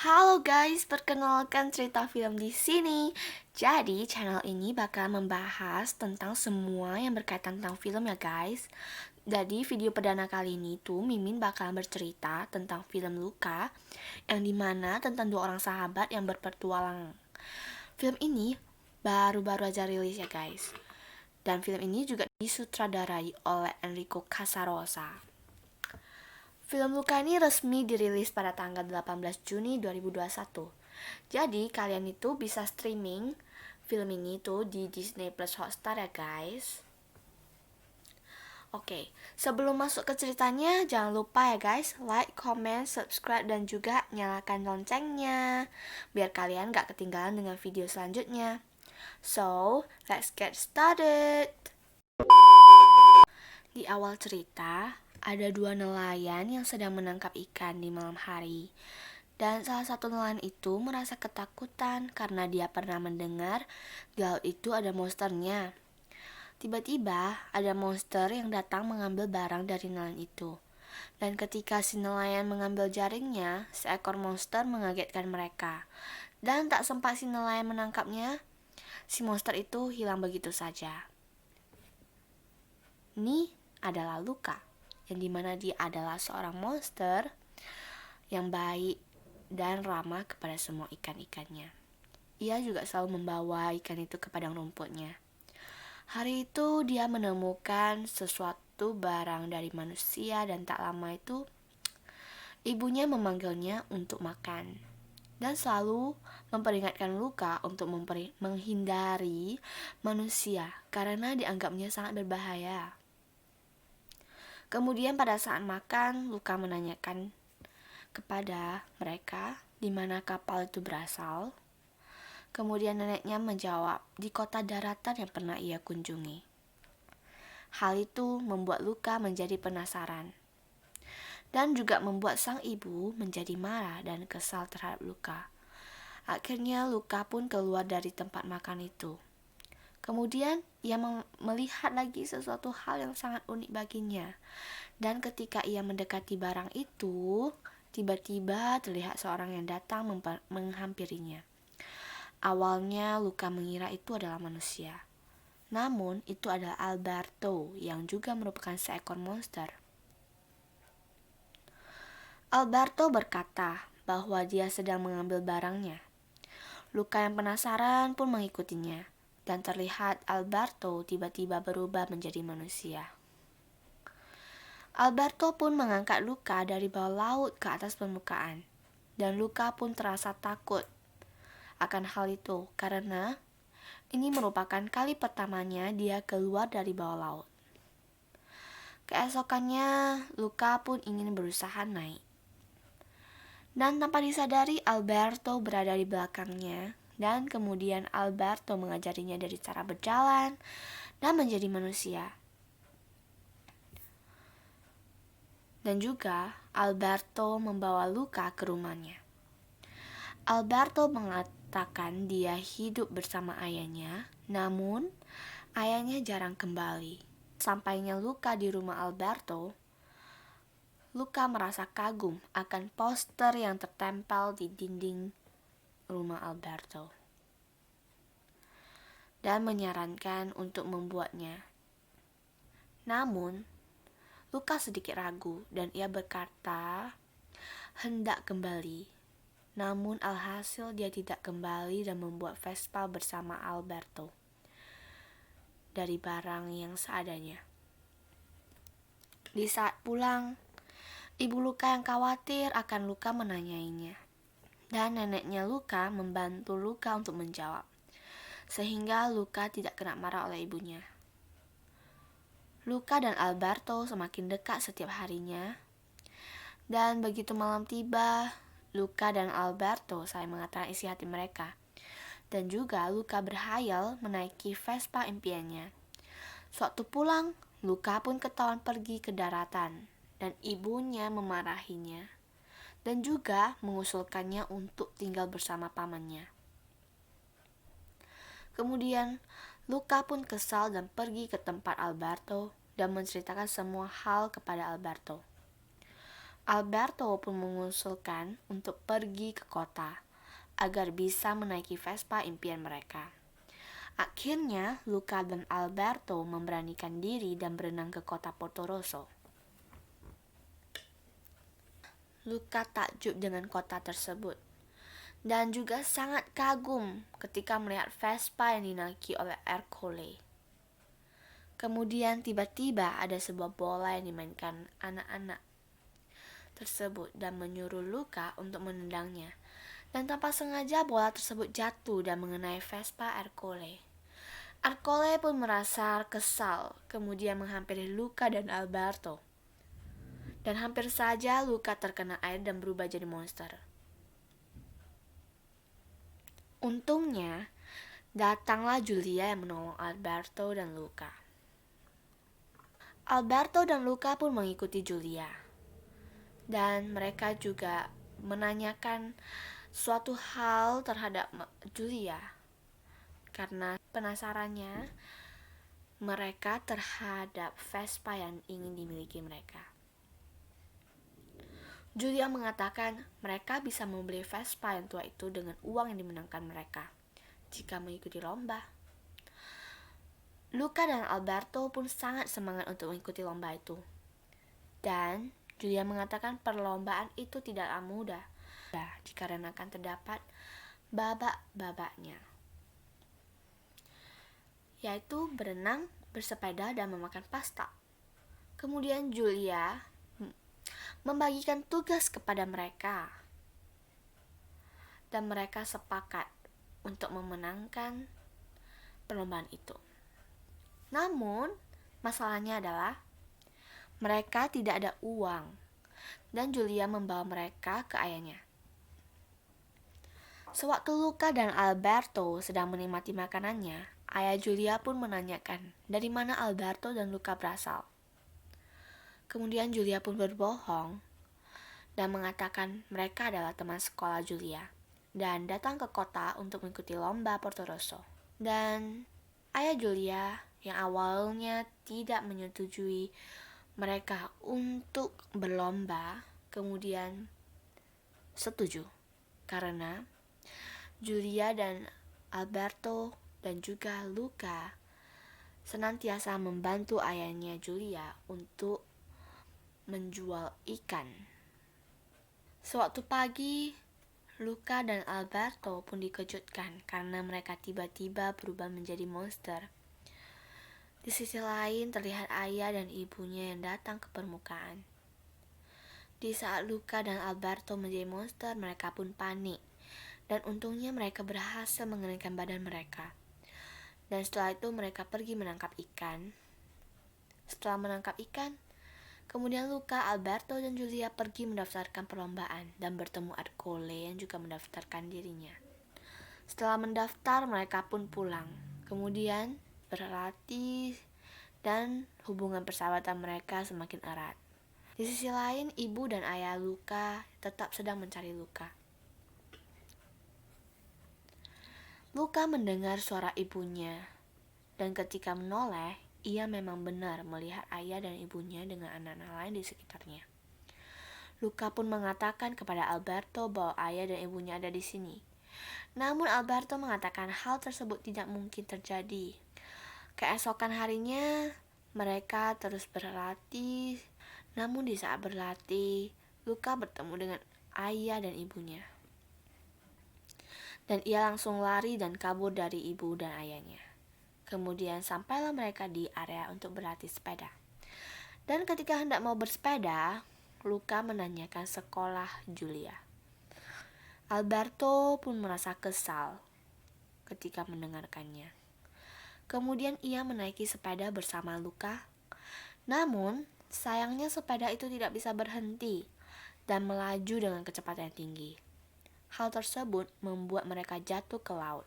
Halo guys, perkenalkan cerita film di sini. Jadi, channel ini bakal membahas tentang semua yang berkaitan tentang film ya guys. Jadi, video perdana kali ini tuh Mimin bakal bercerita tentang film Luka, yang dimana tentang dua orang sahabat yang berpetualang. Film ini baru-baru aja rilis ya guys. Dan film ini juga disutradarai oleh Enrico Casarosa. Film Luka ini resmi dirilis pada tanggal 18 Juni 2021. Jadi kalian itu bisa streaming film ini tuh di Disney Plus Hotstar ya guys. Oke, sebelum masuk ke ceritanya jangan lupa ya guys, like, comment, subscribe dan juga nyalakan loncengnya biar kalian gak ketinggalan dengan video selanjutnya. So, let's get started. Di awal cerita, ada dua nelayan yang sedang menangkap ikan di malam hari. Dan salah satu nelayan itu merasa ketakutan karena dia pernah mendengar di laut itu ada monsternya. Tiba-tiba ada monster yang datang mengambil barang dari nelayan itu. Dan ketika si nelayan mengambil jaringnya, seekor monster mengagetkan mereka. Dan tak sempat si nelayan menangkapnya, si monster itu hilang begitu saja. Ini adalah Luka, yang dimana dia adalah seorang monster yang baik dan ramah kepada semua ikan-ikannya. Ia juga selalu membawa ikan itu ke padang rumputnya. Hari itu dia menemukan sesuatu barang dari manusia dan tak lama itu ibunya memanggilnya untuk makan. Dan selalu memperingatkan Luka untuk menghindari manusia karena dianggapnya sangat berbahaya. Kemudian pada saat makan, Luka menanyakan kepada mereka di mana kapal itu berasal. Kemudian neneknya menjawab, di kota daratan yang pernah ia kunjungi. Hal itu membuat Luka menjadi penasaran. Dan juga membuat sang ibu menjadi marah dan kesal terhadap Luka. Akhirnya Luka pun keluar dari tempat makan itu. Kemudian ia melihat lagi sesuatu hal yang sangat unik baginya. Dan ketika ia mendekati barang itu, tiba-tiba terlihat seorang yang datang menghampirinya. Awalnya Luka mengira itu adalah manusia. Namun itu adalah Alberto yang juga merupakan seekor monster. Alberto berkata bahwa dia sedang mengambil barangnya. Luka yang penasaran pun mengikutinya. Dan terlihat Alberto tiba-tiba berubah menjadi manusia. Alberto pun mengangkat Luka dari bawah laut ke atas permukaan. Dan Luka pun terasa takut akan hal itu karena ini merupakan kali pertamanya dia keluar dari bawah laut. Keesokannya, Luka pun ingin berusaha naik. Dan tanpa disadari, Alberto berada di belakangnya. Dan kemudian Alberto mengajarinya dari cara berjalan dan menjadi manusia. Dan juga Alberto membawa Luka ke rumahnya. Alberto mengatakan dia hidup bersama ayahnya, namun ayahnya jarang kembali. Sampainya Luka di rumah Alberto, Luka merasa kagum akan poster yang tertempel di dinding rumah Alberto dan menyarankan untuk membuatnya. Namun, Luka sedikit ragu dan ia berkata hendak kembali. Namun alhasil dia tidak kembali dan membuat Vespa bersama Alberto dari barang yang seadanya. Di saat pulang, ibu Luka yang khawatir akan Luka menanyainya. Dan neneknya Luka membantu Luka untuk menjawab, sehingga Luka tidak kena marah oleh ibunya. Luka dan Alberto semakin dekat setiap harinya. Dan begitu malam tiba, Luka dan Alberto saling mengatakan isi hati mereka. Dan juga Luka berhayal menaiki Vespa impiannya. Sewaktu pulang, Luka pun ketahuan pergi ke daratan dan ibunya memarahinya dan juga mengusulkannya untuk tinggal bersama pamannya. Kemudian Luka pun kesal dan pergi ke tempat Alberto dan menceritakan semua hal kepada Alberto. Alberto pun mengusulkan untuk pergi ke kota agar bisa menaiki Vespa impian mereka. Akhirnya, Luca dan Alberto memberanikan diri dan berenang ke kota Portorosso. Luca takjub dengan kota tersebut dan juga sangat kagum ketika melihat Vespa yang dinaiki oleh Ercole. Kemudian tiba-tiba ada sebuah bola yang dimainkan anak-anak tersebut dan menyuruh Luca untuk menendangnya. Dan tanpa sengaja bola tersebut jatuh dan mengenai Vespa Ercole. Ercole pun merasa kesal, kemudian menghampiri Luca dan Alberto. Dan hampir saja Luca terkena air dan berubah jadi monster. Untungnya, datanglah Julia yang menolong Alberto dan Luca. Alberto dan Luca pun mengikuti Julia. Dan mereka juga menanyakan suatu hal terhadap Julia. Karena penasarannya mereka terhadap Vespa yang ingin dimiliki mereka. Julia mengatakan mereka bisa membeli Vespa yang tua itu dengan uang yang dimenangkan mereka jika mengikuti lomba. Luca dan Alberto pun sangat semangat untuk mengikuti lomba itu. Dan Julia mengatakan perlombaan itu tidaklah mudah dikarenakan terdapat babak-babaknya, yaitu berenang, bersepeda, dan memakan pasta. Kemudian Julia membagikan tugas kepada mereka dan mereka sepakat untuk memenangkan perlombaan itu. Namun, masalahnya adalah mereka tidak ada uang dan Julia membawa mereka ke ayahnya. Sewaktu Luca dan Alberto sedang menikmati makanannya, ayah Julia pun menanyakan dari mana Alberto dan Luca berasal. Kemudian Julia pun berbohong dan mengatakan mereka adalah teman sekolah Julia dan datang ke kota untuk mengikuti lomba Portorosso. Dan ayah Julia yang awalnya tidak menyetujui mereka untuk berlomba kemudian setuju karena Julia dan Alberto dan juga Luca senantiasa membantu ayahnya Julia untuk menjual ikan. Sewaktu pagi, Luca dan Alberto pun dikejutkan karena mereka tiba-tiba berubah menjadi monster. Di sisi lain terlihat ayah dan ibunya yang datang ke permukaan. Di saat Luca dan Alberto menjadi monster, mereka pun panik. Dan untungnya mereka berhasil mengendalikan badan mereka. Dan setelah itu mereka pergi menangkap ikan. Setelah menangkap ikan, kemudian Luca, Alberto, dan Julia pergi mendaftarkan perlombaan dan bertemu Ercole yang juga mendaftarkan dirinya. Setelah mendaftar, mereka pun pulang. Kemudian berlatih dan hubungan persahabatan mereka semakin erat. Di sisi lain, ibu dan ayah Luca tetap sedang mencari Luca. Luca mendengar suara ibunya, dan ketika menoleh, ia memang benar melihat ayah dan ibunya dengan anak-anak lain di sekitarnya. Luca pun mengatakan kepada Alberto bahwa ayah dan ibunya ada di sini. Namun Alberto mengatakan hal tersebut tidak mungkin terjadi. Keesokan harinya, mereka terus berlatih. Namun di saat berlatih, Luca bertemu dengan ayah dan ibunya. Dan ia langsung lari dan kabur dari ibu dan ayahnya. Kemudian sampailah mereka di area untuk berlatih sepeda. Dan ketika hendak mau bersepeda, Luca menanyakan sekolah Julia. Alberto pun merasa kesal ketika mendengarkannya. Kemudian ia menaiki sepeda bersama Luca. Namun, sayangnya sepeda itu tidak bisa berhenti dan melaju dengan kecepatan yang tinggi. Hal tersebut membuat mereka jatuh ke laut.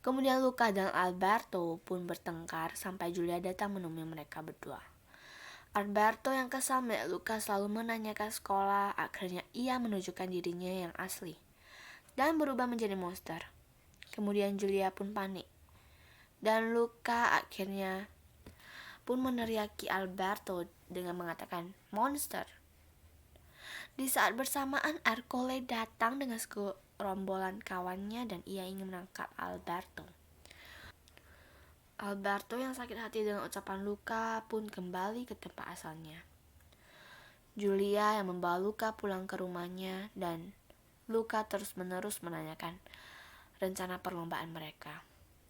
Kemudian Luca dan Alberto pun bertengkar sampai Julia datang menemui mereka berdua. Alberto yang kesal melihat Luca selalu menanyakan sekolah, akhirnya ia menunjukkan dirinya yang asli dan berubah menjadi monster. Kemudian Julia pun panik. Dan Luca akhirnya pun meneriaki Alberto dengan mengatakan monster. Di saat bersamaan, Ercole datang dengan segerombolan kawannya dan ia ingin menangkap Alberto. Alberto yang sakit hati dengan ucapan Luca pun kembali ke tempat asalnya. Julia yang membawa Luca pulang ke rumahnya dan Luca terus-menerus menanyakan rencana perlombaan mereka.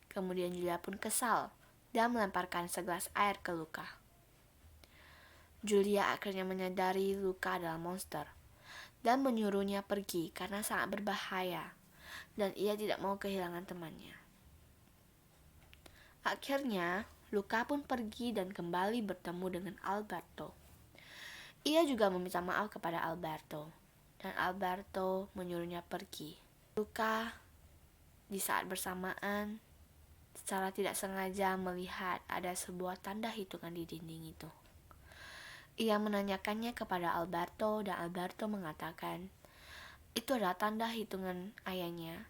Kemudian Julia pun kesal dan melemparkan segelas air ke Luca. Julia akhirnya menyadari Luca adalah monster dan menyuruhnya pergi karena sangat berbahaya dan ia tidak mau kehilangan temannya. Akhirnya, Luca pun pergi dan kembali bertemu dengan Alberto. Ia juga meminta maaf kepada Alberto dan Alberto menyuruhnya pergi. Luca di saat bersamaan secara tidak sengaja melihat ada sebuah tanda hitungan di dinding itu. Ia menanyakannya kepada Alberto dan Alberto mengatakan itu adalah tanda hitungan ayahnya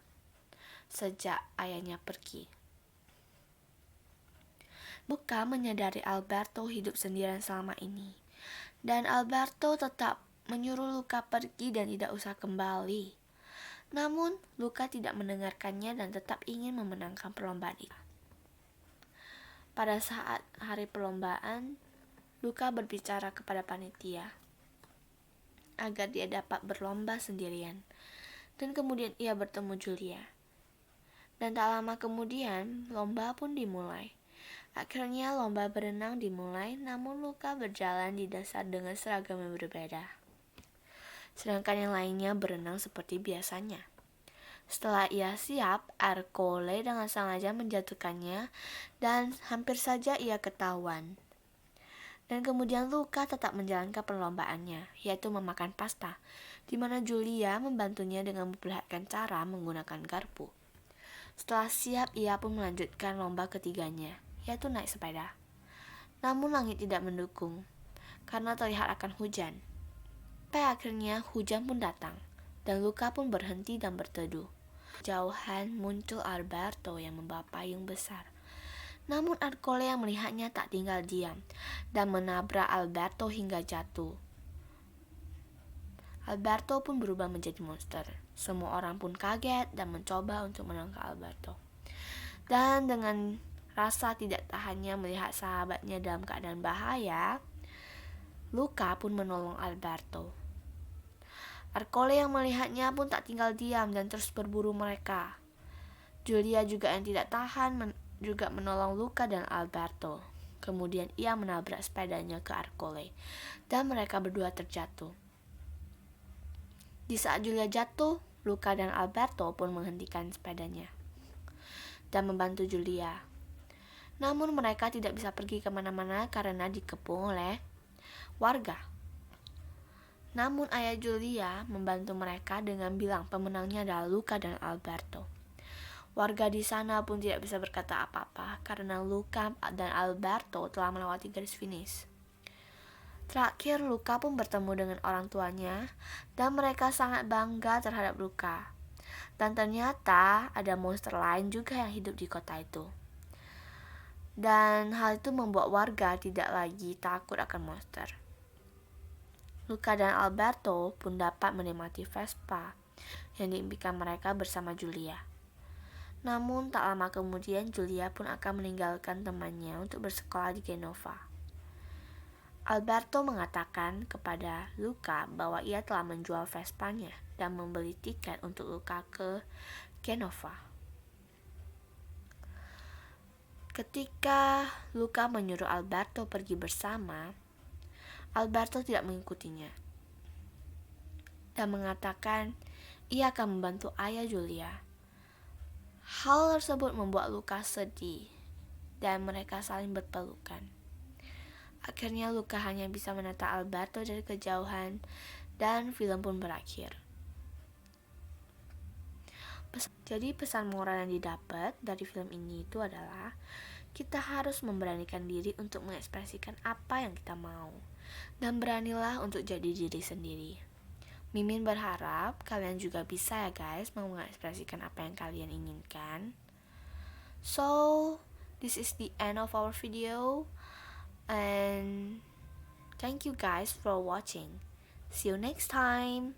sejak ayahnya pergi. Luca menyadari Alberto hidup sendirian selama ini dan Alberto tetap menyuruh Luca pergi dan tidak usah kembali. Namun Luca tidak mendengarkannya dan tetap ingin memenangkan perlombaan itu. Pada saat hari perlombaan, Luca berbicara kepada panitia agar dia dapat berlomba sendirian. Dan kemudian ia bertemu Julia. Dan tak lama kemudian, lomba pun dimulai. Akhirnya lomba berenang dimulai, namun Luca berjalan di dasar dengan seragam yang berbeda. Sedangkan yang lainnya berenang seperti biasanya. Setelah ia siap, Ercole dengan sengaja menjatuhkannya dan hampir saja ia ketahuan. Dan kemudian Luca tetap menjalankan perlombaannya, yaitu memakan pasta, di mana Julia membantunya dengan memperlihatkan cara menggunakan garpu. Setelah siap, ia pun melanjutkan lomba ketiganya, yaitu naik sepeda. Namun langit tidak mendukung, karena terlihat akan hujan. Sampai akhirnya hujan pun datang, dan Luca pun berhenti dan berteduh. Jauhan muncul Alberto yang membawa payung besar. Namun Ercole yang melihatnya tak tinggal diam dan menabrak Alberto hingga jatuh. Alberto pun berubah menjadi monster. Semua orang pun kaget dan mencoba untuk menangkap Alberto. Dan dengan rasa tidak tahannya melihat sahabatnya dalam keadaan bahaya, Luca pun menolong Alberto. Ercole yang melihatnya pun tak tinggal diam dan terus berburu mereka. Julia juga yang tidak tahan juga menolong Luca dan Alberto. Kemudian ia menabrak sepedanya ke Ercole dan mereka berdua terjatuh. Di saat Julia jatuh, Luca dan Alberto pun menghentikan sepedanya dan membantu Julia. Namun mereka tidak bisa pergi kemana-mana karena dikepung oleh warga. Namun ayah Julia membantu mereka dengan bilang pemenangnya adalah Luca dan Alberto. Warga di sana pun tidak bisa berkata apa-apa karena Luca dan Alberto telah melewati garis finish. Terakhir, Luca pun bertemu dengan orang tuanya dan mereka sangat bangga terhadap Luca. Dan ternyata ada monster lain juga yang hidup di kota itu. Dan hal itu membuat warga tidak lagi takut akan monster. Luca dan Alberto pun dapat menikmati Vespa yang diimpikan mereka bersama Julia. Namun tak lama kemudian Julia pun akan meninggalkan temannya untuk bersekolah di Genova. Alberto mengatakan kepada Luca bahwa ia telah menjual Vespanya dan membeli tiket untuk Luca ke Genova. Ketika Luca menyuruh Alberto pergi bersama, Alberto tidak mengikutinya dan mengatakan ia akan membantu ayah Julia. Hal tersebut membuat Luca sedih dan mereka saling berpelukan. Akhirnya Luca hanya bisa menatap Alberto dari kejauhan dan film pun berakhir. Jadi pesan moral yang didapat dari film ini itu adalah kita harus memberanikan diri untuk mengekspresikan apa yang kita mau dan beranilah untuk jadi diri sendiri. Mimin berharap kalian juga bisa ya guys mengekspresikan apa yang kalian inginkan. So, this is the end of our video and thank you guys for watching. See you next time.